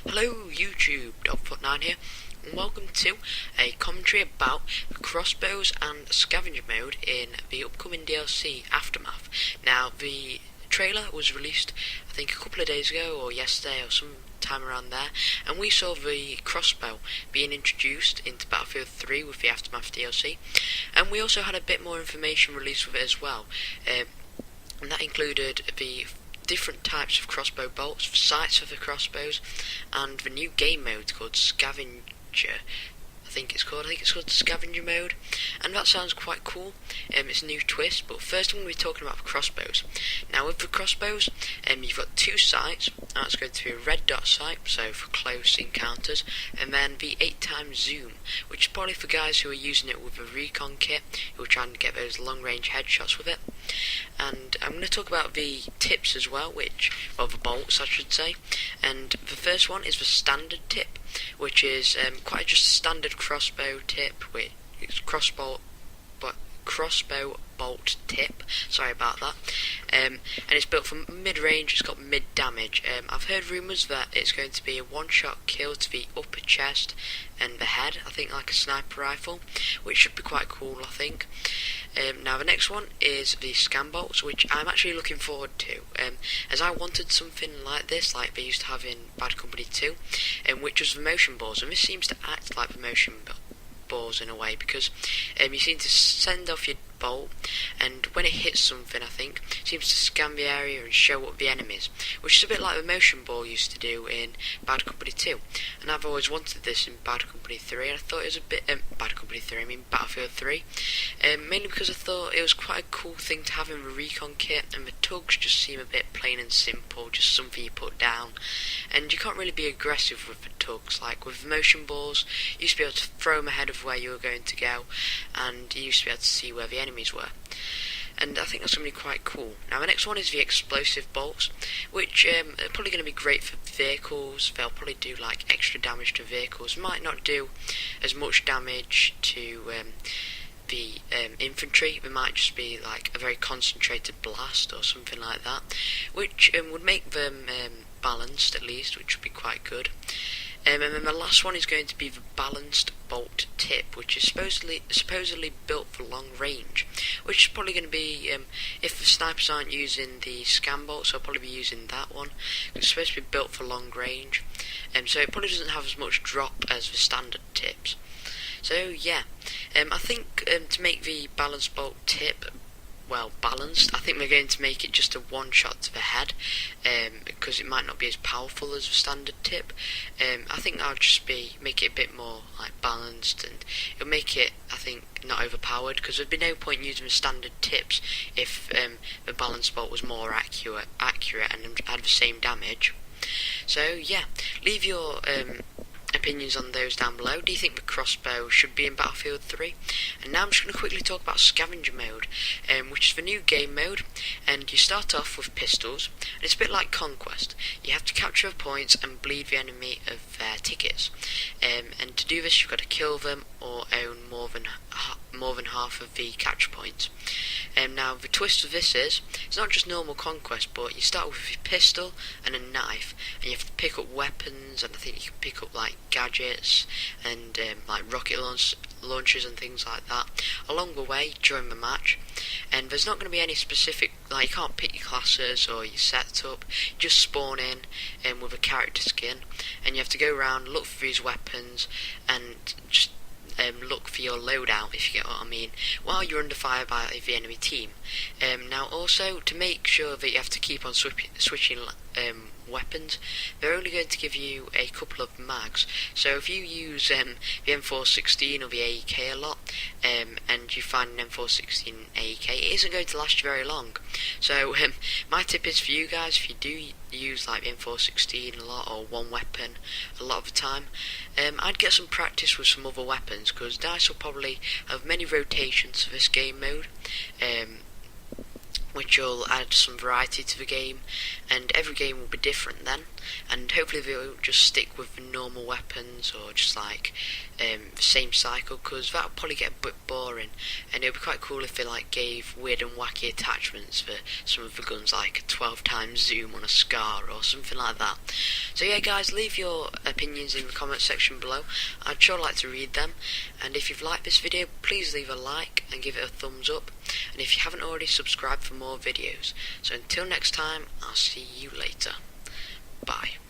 Hello YouTube, Dogfoot9 here, and welcome to a commentary about Crossbows and Scavenger Mode in the upcoming DLC Aftermath. Now, the trailer was released, I think, a couple of days ago, or yesterday, or some time around there, and we saw the crossbow being introduced into Battlefield 3 with the Aftermath DLC, and we also had a bit more information released with it as well, and that included the different types of crossbow bolts, sights for the crossbows, and the new game mode called Scavenger. I think it's called Scavenger Mode, and that sounds quite cool. It's a new twist, but first I'm going to be talking about the crossbows. Now with the crossbows, you've got two sights. That's going to be a red dot sight, so for close encounters, and then the 8x zoom, which is probably for guys who are using it with a recon kit, who are trying to get those long range headshots with it. And I'm going to talk about the tips as well, the bolts I should say, and the first one is the standard tip, which is quite just a standard crossbow tip, which is crossbow bolt tip, sorry about that, and it's built for mid-range, it's got mid-damage. I've heard rumours that it's going to be a one-shot kill to the upper chest and the head, I think like a sniper rifle, which should be quite cool I think. Now the next one is the scan bolts, which I'm actually looking forward to, as I wanted something like this, like they used to have in Bad Company 2, which was the motion balls, and this seems to act like the motion balls in a way, because you seem to send off your bolt, and when it hits something, I think, it seems to scan the area and show up the enemies, which is a bit like the motion ball used to do in Bad Company 2, and I've always wanted this in Bad Company 3, and I thought it was a bit, Battlefield 3, mainly because I thought it was quite a cool thing to have in the recon kit, and the tugs just seem a bit plain and simple, just something you put down, and you can't really be aggressive with the tugs. Like with the motion balls, you used to be able to throw them ahead of where you were going to go, and you used to be able to see where the enemies were, and I think that's going to be quite cool. Now the next one is the explosive bolts, which are probably going to be great for vehicles. They'll probably do like extra damage to vehicles, might not do as much damage to the infantry. It might just be like a very concentrated blast or something like that, which would make them balanced at least, which would be quite good. And then the last one is going to be the balanced bolt tip, which is supposedly built for long range, which is probably going to be, if the snipers aren't using the scan bolts, I'll probably be using that one. It's supposed to be built for long range, so it probably doesn't have as much drop as the standard tips. So yeah, I think to make the balanced bolt tip balanced, I think they're going to make it just a one shot to the head, because it might not be as powerful as the standard tip. I think I'll just make it a bit more like balanced, and it'll make it, I think, not overpowered, because there'd be no point using the standard tips if the balanced bolt was more accurate and had the same damage. So yeah, leave your opinions on those down below. Do you think the crossbow should be in Battlefield 3? And now I'm just going to quickly talk about Scavenger Mode, which is the new game mode, and you start off with pistols, and it's a bit like Conquest. You have to capture points and bleed the enemy of their tickets, and to do this you've got to kill them or own more than half of the capture points. Now the twist of this is, it's not just normal Conquest, but you start with a pistol and a knife, and you have to pick up weapons, and I think you can pick up like gadgets and like rocket launchers and things like that along the way during the match. And there's not going to be any specific, like you can't pick your classes or your setup, you just spawn in with a character skin, and you have to go around, look for these weapons, and just look for your loadout, if you get what I mean, while you're under fire by the enemy team. Now also, to make sure that you have to keep on switching weapons, they're only going to give you a couple of mags, so if you use the M416 or the AEK a lot, and you find an M416 AEK, it isn't going to last you very long. So my tip is for you guys, if you do use like the M416 a lot, or one weapon a lot of the time, I'd get some practice with some other weapons, because DICE will probably have many rotations for this game mode, which will add some variety to the game, and every game will be different then, and hopefully they won't just stick with the normal weapons or just like the same cycle, because that would probably get a bit boring, and it would be quite cool if they like gave weird and wacky attachments for some of the guns, like a 12 times zoom on a scar or something like that. So yeah guys, leave your opinions in the comment section below. I'd sure like to read them, and if you've liked this video, please leave a like and give it a thumbs up, and if you haven't already, subscribe for more videos. So until next time, I'll see you later. Bye.